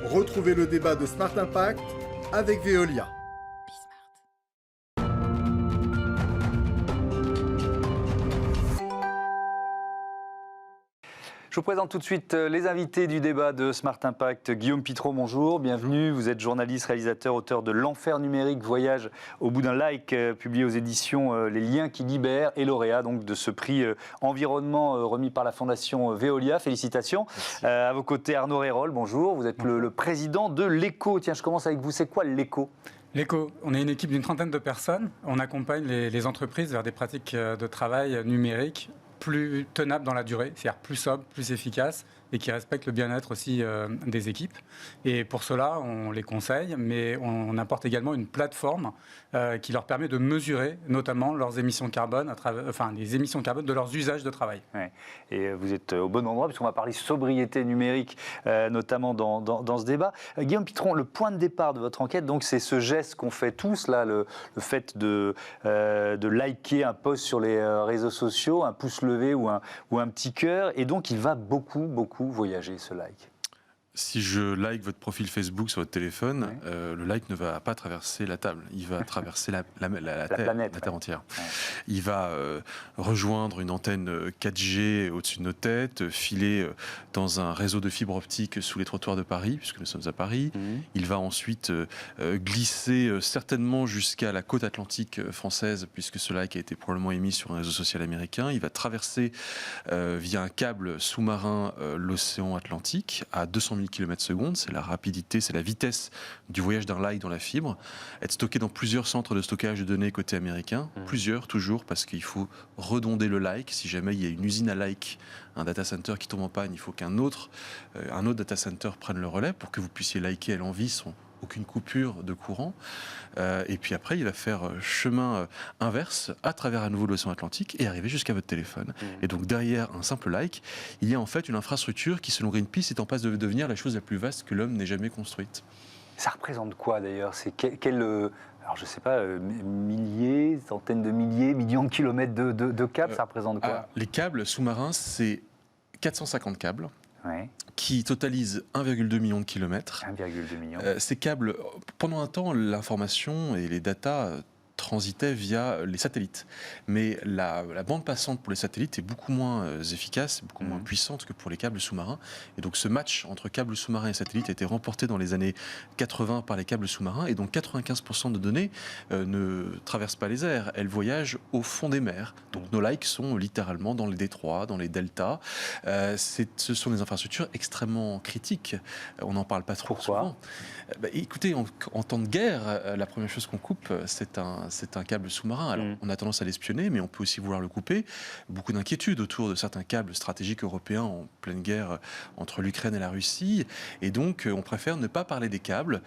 Retrouvez le débat de Smart Impact avec Veolia. Je vous présente tout de suite les invités du débat de Smart Impact. Guillaume Pitreau, bonjour, bienvenue. Vous êtes journaliste, réalisateur, auteur de L'Enfer numérique, voyage au bout d'un like, publié aux éditions Les Liens qui libèrent, et lauréat donc de ce prix environnement remis par la Fondation Veolia. Félicitations. À vos côtés, Arnaud Rérol, bonjour. Vous êtes le président de l'ECO. Tiens, je commence avec vous. C'est quoi l'ECO ? L'ECO, on est une équipe d'une trentaine de personnes. On accompagne les entreprises vers des pratiques de travail numériques plus tenables dans la durée, c'est-à-dire plus sobres, plus efficaces et qui respectent le bien-être aussi des équipes. Et pour cela, on les conseille, mais on apporte également une plateforme qui leur permet de mesurer notamment leurs émissions carbone, les émissions carbone de leurs usages de travail. Ouais. Et vous êtes au bon endroit, puisqu'on va parler sobriété numérique, notamment dans ce débat. Guillaume Pitron, le point de départ de votre enquête, donc, c'est ce geste qu'on fait tous, là, le fait de liker un post sur les réseaux sociaux, un pouce levé ou un petit cœur, et donc il va beaucoup voyager, ce like. Si je like votre profil Facebook sur votre téléphone, ouais. Le like ne va pas traverser la table, il va traverser la Terre entière. Ouais. Il va rejoindre une antenne 4G au-dessus de nos têtes, filer dans un réseau de fibre optique sous les trottoirs de Paris, puisque nous sommes à Paris. Il va ensuite glisser certainement jusqu'à la côte atlantique française, puisque ce like a été probablement émis sur un réseau social américain. Il va traverser via un câble sous-marin l'océan Atlantique à 200 000 km/s, c'est la rapidité, c'est la vitesse du voyage d'un like dans la fibre, être stocké dans plusieurs centres de stockage de données côté américain, plusieurs toujours, parce qu'il faut redonder le like. Si jamais il y a une usine à like, un data center qui tombe en panne, il faut qu'un autre data center prenne le relais pour que vous puissiez liker à l'envi sans aucune coupure de courant. Et puis après, il va faire chemin inverse à travers à nouveau l'océan Atlantique et arriver jusqu'à votre téléphone. Et donc derrière un simple like, il y a en fait une infrastructure qui, selon Greenpeace, est en passe de devenir la chose la plus vaste que l'homme n'ait jamais construite. Ça représente quoi d'ailleurs ? C'est alors je ne sais pas, milliers, centaines de milliers, millions de kilomètres de câbles, ça représente quoi ? Les câbles sous-marins, c'est 450 câbles. Ouais. Qui totalise 1,2 million de kilomètres. 1,2 million. Ces câbles, pendant un temps, l'information et les datas transitaient via les satellites. Mais la bande passante pour les satellites est beaucoup moins efficace, beaucoup moins puissante que pour les câbles sous-marins. Et donc ce match entre câbles sous-marins et satellites a été remporté dans les années 80 par les câbles sous-marins. Et donc 95% de données ne traversent pas les airs, elles voyagent au fond des mers. Donc nos likes sont littéralement dans les détroits, dans les deltas. Ce sont des infrastructures extrêmement critiques. On n'en parle pas trop souvent. Écoutez, en temps de guerre, la première chose qu'on coupe, c'est un câble sous-marin. Alors, on a tendance à l'espionner, mais on peut aussi vouloir le couper. Beaucoup d'inquiétudes autour de certains câbles stratégiques européens en pleine guerre entre l'Ukraine et la Russie. Et donc, on préfère ne pas parler des câbles.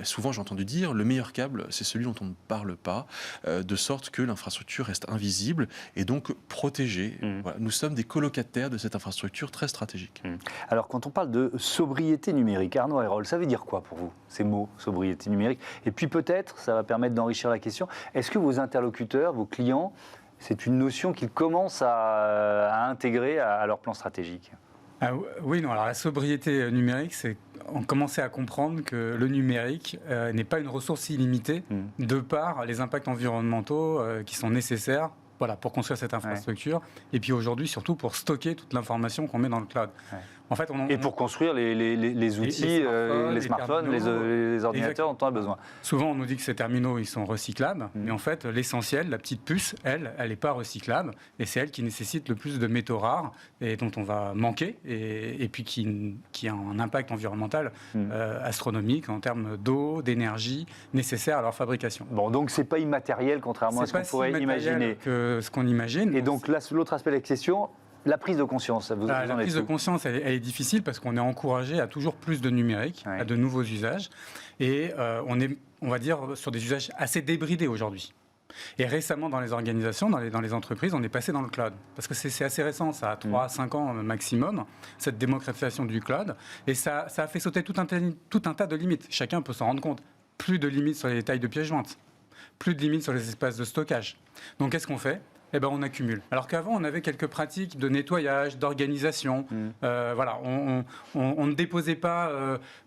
Souvent, j'ai entendu dire, le meilleur câble, c'est celui dont on ne parle pas, de sorte que l'infrastructure reste invisible et donc protégée. Voilà. Nous sommes des colocataires de cette infrastructure très stratégique. Alors, quand on parle de sobriété numérique, Arnaud Rérol, ça veut dire quoi pour vous, ces mots, sobriété numérique ? Et puis peut-être, ça va permettre d'enrichir la question, est-ce que vos interlocuteurs, vos clients, c'est une notion qu'ils commencent à intégrer à leur plan stratégique ? Oui, non. Alors la sobriété numérique, c'est on commençait à comprendre que le numérique n'est pas une ressource illimitée de par les impacts environnementaux qui sont nécessaires. Voilà, pour construire cette infrastructure, et puis aujourd'hui surtout pour stocker toute l'information qu'on met dans le cloud. En fait, et pour construire les outils, les smartphones, les ordinateurs dont on a besoin. Souvent on nous dit que ces terminaux ils sont recyclables, mais en fait l'essentiel, la petite puce, elle n'est pas recyclable, et c'est elle qui nécessite le plus de métaux rares et dont on va manquer, et puis qui a un impact environnemental astronomique en termes d'eau, d'énergie nécessaires à leur fabrication. Bon, donc c'est pas immatériel contrairement à ce qu'on pourrait imaginer. Ce qu'on imagine. Et donc là, l'autre aspect de la question, la prise de conscience. La prise de conscience, elle est difficile parce qu'on est encouragé à toujours plus de numérique, à de nouveaux usages. Et on est, on va dire, sur des usages assez débridés aujourd'hui. Et récemment, dans les organisations, dans les entreprises, on est passé dans le cloud. Parce que c'est assez récent, ça a 3-5 ans maximum, cette démocratisation du cloud. Et ça a fait sauter tout un tas de limites. Chacun peut s'en rendre compte. Plus de limites sur les tailles de pièces jointes. Plus de limites sur les espaces de stockage. Donc, qu'est-ce qu'on fait ? on accumule. Alors qu'avant, on avait quelques pratiques de nettoyage, d'organisation. Voilà, on ne déposait pas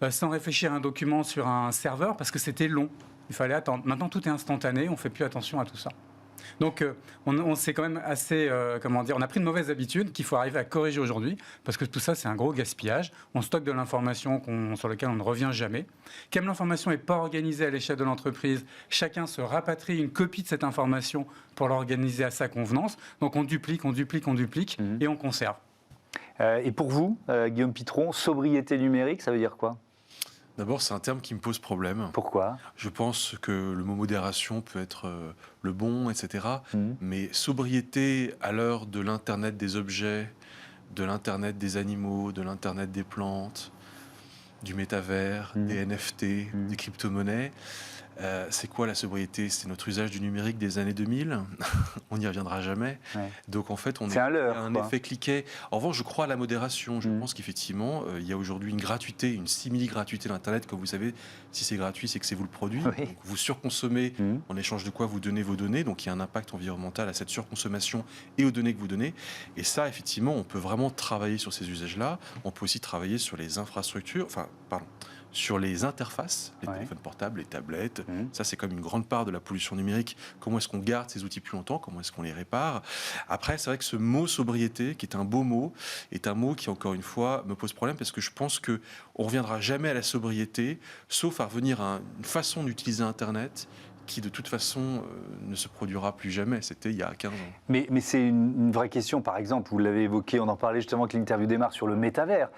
sans réfléchir un document sur un serveur parce que c'était long. Il fallait attendre. Maintenant, tout est instantané. On ne fait plus attention à tout ça. Donc, on s'est quand même assez, on a pris une mauvaise habitude qu'il faut arriver à corriger aujourd'hui, parce que tout ça, c'est un gros gaspillage. On stocke de l'information sur laquelle on ne revient jamais. Comme l'information n'est pas organisée à l'échelle de l'entreprise, chacun se rapatrie une copie de cette information pour l'organiser à sa convenance. Donc, on duplique et on conserve. Et pour vous, Guillaume Pitron, sobriété numérique, ça veut dire quoi ? D'abord, c'est un terme qui me pose problème. Pourquoi ? Je pense que le mot modération peut être le bon, etc. Mais sobriété à l'heure de l'Internet des objets, de l'Internet des animaux, de l'Internet des plantes, du métavers, des NFT, des crypto-monnaies, c'est quoi la sobriété ? C'est notre usage du numérique des années 2000. On n'y reviendra jamais. Ouais. Donc en fait, on est un effet cliquet. En revanche, je crois à la modération. Je pense qu'effectivement, il y a aujourd'hui une gratuité, une simili-gratuité de l'Internet. Comme vous savez, si c'est gratuit, c'est que c'est vous le produit. Oui. Donc, vous surconsommez en échange de quoi vous donnez vos données. Donc il y a un impact environnemental à cette surconsommation et aux données que vous donnez. Et ça, effectivement, on peut vraiment travailler sur ces usages-là. On peut aussi travailler sur les infrastructures. Sur les interfaces, les téléphones portables, les tablettes. Ça, c'est comme une grande part de la pollution numérique. Comment est-ce qu'on garde ces outils plus longtemps ? Comment est-ce qu'on les répare ? Après, c'est vrai que ce mot sobriété, qui est un beau mot, est un mot qui, encore une fois, me pose problème parce que je pense qu'on ne reviendra jamais à la sobriété, sauf à revenir à une façon d'utiliser Internet qui de toute façon ne se produira plus jamais. C'était il y a 15 ans. Mais c'est une vraie question, par exemple, vous l'avez évoqué, on en parlait justement que l'interview démarre sur le métavers.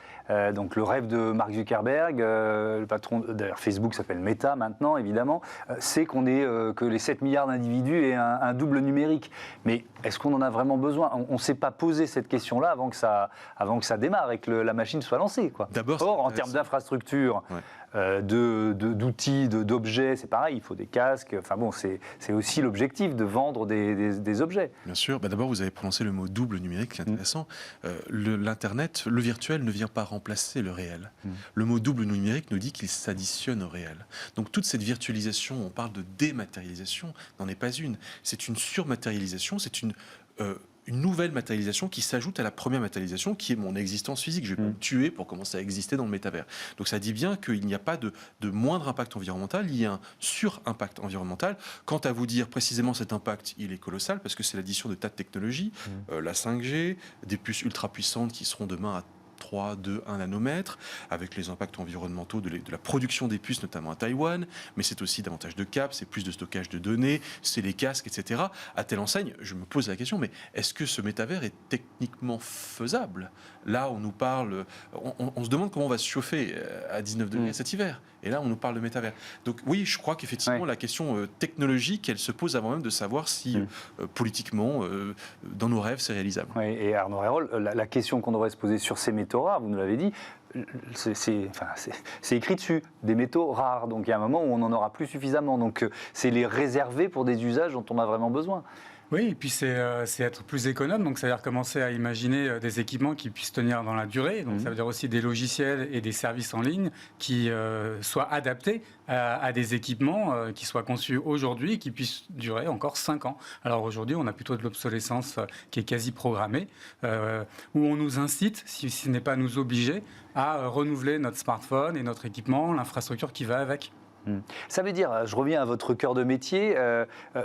Donc le rêve de Mark Zuckerberg, le patron, d'ailleurs Facebook s'appelle Meta maintenant, évidemment, c'est que les 7 milliards d'individus aient un double numérique. Mais est-ce qu'on en a vraiment besoin ? On ne s'est pas posé cette question-là avant que ça démarre et que la machine soit lancée, quoi. D'abord, en termes d'infrastructure, d'outils, d'objets, c'est pareil, il faut des casques. Enfin bon, c'est aussi l'objectif de vendre des objets. Bien sûr. D'abord, vous avez prononcé le mot double numérique, qui est intéressant. L'Internet, le virtuel ne vient pas remplacer le réel. Le mot double numérique nous dit qu'il s'additionne au réel. Donc toute cette virtualisation, on parle de dématérialisation, n'en est pas une. C'est une surmatérialisation, c'est une nouvelle matérialisation qui s'ajoute à la première matérialisation qui est mon existence physique. Je vais pas me tuer pour commencer à exister dans le métavers. Donc ça dit bien qu'il n'y a pas de moindre impact environnemental, il y a un sur-impact environnemental. Quant à vous dire précisément cet impact, il est colossal parce que c'est l'addition de tas de technologies, la 5G, des puces ultra puissantes qui seront demain à 3, 2, 1 nanomètre, avec les impacts environnementaux de la production des puces, notamment à Taïwan, mais c'est aussi davantage de câbles, c'est plus de stockage de données, c'est les casques, etc. À telle enseigne, je me pose la question, mais est-ce que ce métavers est techniquement faisable ? Là, on nous parle, on se demande comment on va se chauffer à 19 degrés cet hiver, et là, on nous parle de métavers. Donc oui, je crois qu'effectivement, la question technologique, elle se pose avant même de savoir si, politiquement, dans nos rêves, c'est réalisable. Oui, et Arnaud Reyrolle, la question qu'on devrait se poser sur ces métaux rares, vous nous l'avez dit, c'est écrit dessus, des métaux rares. Donc il y a un moment où on n'en aura plus suffisamment. Donc c'est les réserver pour des usages dont on a vraiment besoin. Oui, et puis c'est être plus économe, donc c'est-à-dire commencer à imaginer des équipements qui puissent tenir dans la durée. Donc ça veut dire aussi des logiciels et des services en ligne qui soient adaptés à des équipements qui soient conçus aujourd'hui et qui puissent durer encore 5 ans. Alors aujourd'hui, on a plutôt de l'obsolescence qui est quasi programmée, où on nous incite, si ce n'est pas nous obliger, à renouveler notre smartphone et notre équipement, l'infrastructure qui va avec. Ça veut dire, je reviens à votre cœur de métier,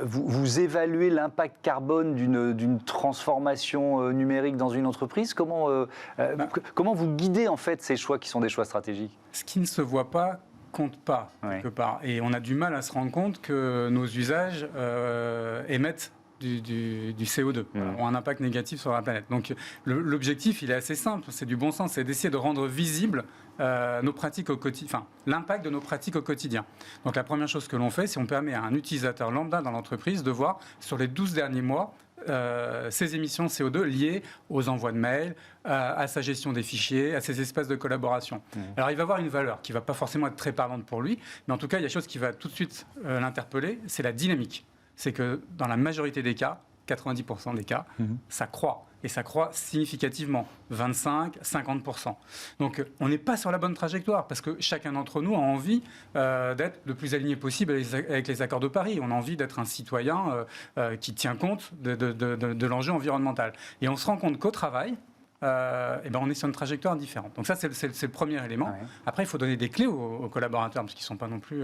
vous évaluez l'impact carbone d'une transformation numérique dans une entreprise. Comment vous guidez en fait ces choix qui sont des choix stratégiques ? Ce qui ne se voit pas compte pas, quelque part. Et on a du mal à se rendre compte que nos usages émettent du CO2, ont un impact négatif sur la planète. Donc l'objectif, il est assez simple, c'est du bon sens, c'est d'essayer de rendre visible nos pratiques au quotidien, l'impact de nos pratiques au quotidien. Donc la première chose que l'on fait, c'est qu'on permet à un utilisateur lambda dans l'entreprise de voir sur les 12 derniers mois ces émissions de CO2 liées aux envois de mails, à sa gestion des fichiers, à ses espaces de collaboration. Alors il va avoir une valeur qui ne va pas forcément être très parlante pour lui, mais en tout cas, il y a une chose qui va tout de suite l'interpeller, c'est la dynamique. C'est que dans la majorité des cas, 90% des cas, ça croît. Et ça croît significativement, 25, 50%. Donc on n'est pas sur la bonne trajectoire, parce que chacun d'entre nous a envie d'être le plus aligné possible avec les accords de Paris. On a envie d'être un citoyen qui tient compte de l'enjeu environnemental. Et on se rend compte qu'au travail, on est sur une trajectoire différente. Donc ça, c'est le premier élément. Ouais. Après, il faut donner des clés aux collaborateurs, parce qu'ils ne sont pas non plus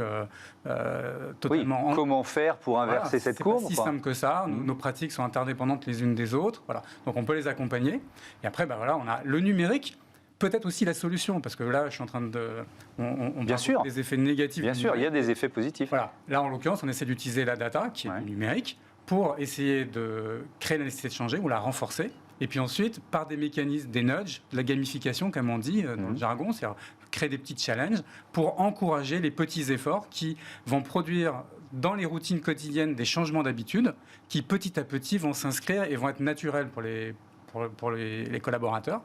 totalement... Oui, comment faire pour inverser cette courbe? C'est pas si simple que ça. Nos pratiques sont interdépendantes les unes des autres. Voilà. Donc on peut les accompagner. Et après, on a le numérique. Peut-être aussi la solution, parce que là, je suis en train de... On Bien sûr. Des effets négatifs. Bien sûr, il y a des effets positifs. Voilà. Là, en l'occurrence, on essaie d'utiliser la data, qui est du numérique, pour essayer de créer la nécessité de changer ou la renforcer. Et puis ensuite, par des mécanismes, des nudges, de la gamification, comme on dit dans le jargon, c'est-à-dire créer des petits challenges pour encourager les petits efforts qui vont produire dans les routines quotidiennes des changements d'habitude qui, petit à petit, vont s'inscrire et vont être naturels pour les collaborateurs.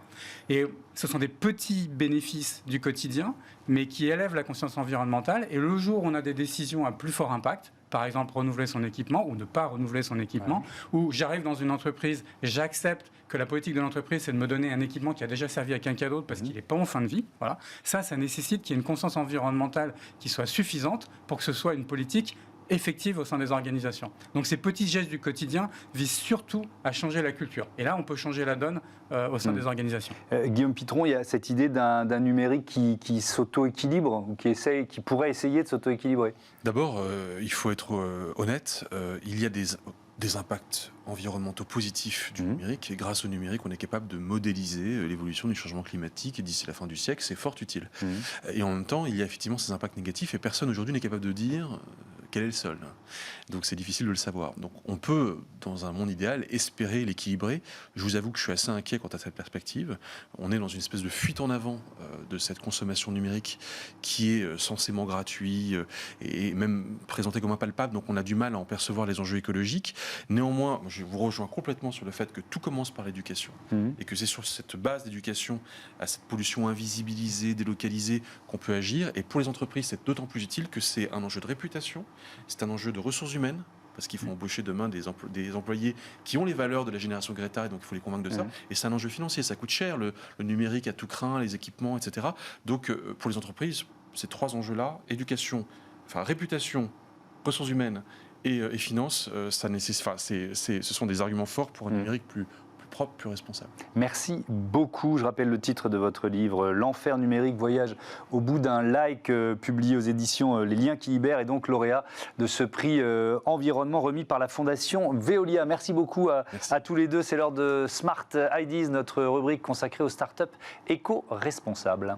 Et ce sont des petits bénéfices du quotidien, mais qui élèvent la conscience environnementale. Et le jour où on a des décisions à plus fort impact, par exemple renouveler son équipement ou ne pas renouveler son équipement, ou j'arrive dans une entreprise, j'accepte que la politique de l'entreprise, c'est de me donner un équipement qui a déjà servi à quelqu'un d'autre parce qu'il n'est pas en fin de vie. Voilà. Ça nécessite qu'il y ait une conscience environnementale qui soit suffisante pour que ce soit une politique effective au sein des organisations. Donc ces petits gestes du quotidien visent surtout à changer la culture. Et là, on peut changer la donne au sein des organisations. Guillaume Pitron, il y a cette idée d'un numérique qui s'auto-équilibre, ou qui pourrait essayer de s'auto-équilibrer. D'abord, il faut être honnête, il y a des impacts environnementaux positifs du numérique, et grâce au numérique, on est capable de modéliser l'évolution du changement climatique, et d'ici la fin du siècle, c'est fort utile. Et en même temps, il y a effectivement ces impacts négatifs, et personne aujourd'hui n'est capable de dire quel est le sol. Donc c'est difficile de le savoir. Donc on peut, dans un monde idéal, espérer l'équilibrer. Je vous avoue que je suis assez inquiet quant à cette perspective. On est dans une espèce de fuite en avant de cette consommation numérique qui est censément gratuite et même présentée comme impalpable. Donc on a du mal à en percevoir les enjeux écologiques. Néanmoins, je vous rejoins complètement sur le fait que tout commence par l'éducation. Et que c'est sur cette base d'éducation à cette pollution invisibilisée, délocalisée, qu'on peut agir. Et pour les entreprises, c'est d'autant plus utile que c'est un enjeu de réputation. C'est un enjeu de ressources humaines, parce qu'il faut embaucher demain des employés qui ont les valeurs de la génération Greta, et donc il faut les convaincre de ça. Et c'est un enjeu financier, ça coûte cher, le numérique à tout crin, les équipements, etc. Donc pour les entreprises, ces trois enjeux-là, éducation, réputation, ressources humaines et finances, ce sont des arguments forts pour un numérique plus propre, plus responsable. Merci beaucoup. Je rappelle le titre de votre livre, L'enfer numérique, voyage au bout d'un like, publié aux éditions Les Liens qui libèrent, et donc lauréat de ce prix environnement remis par la Fondation Veolia. Merci beaucoup à tous les deux. C'est l'heure de Smart Ideas, notre rubrique consacrée aux startups éco-responsables.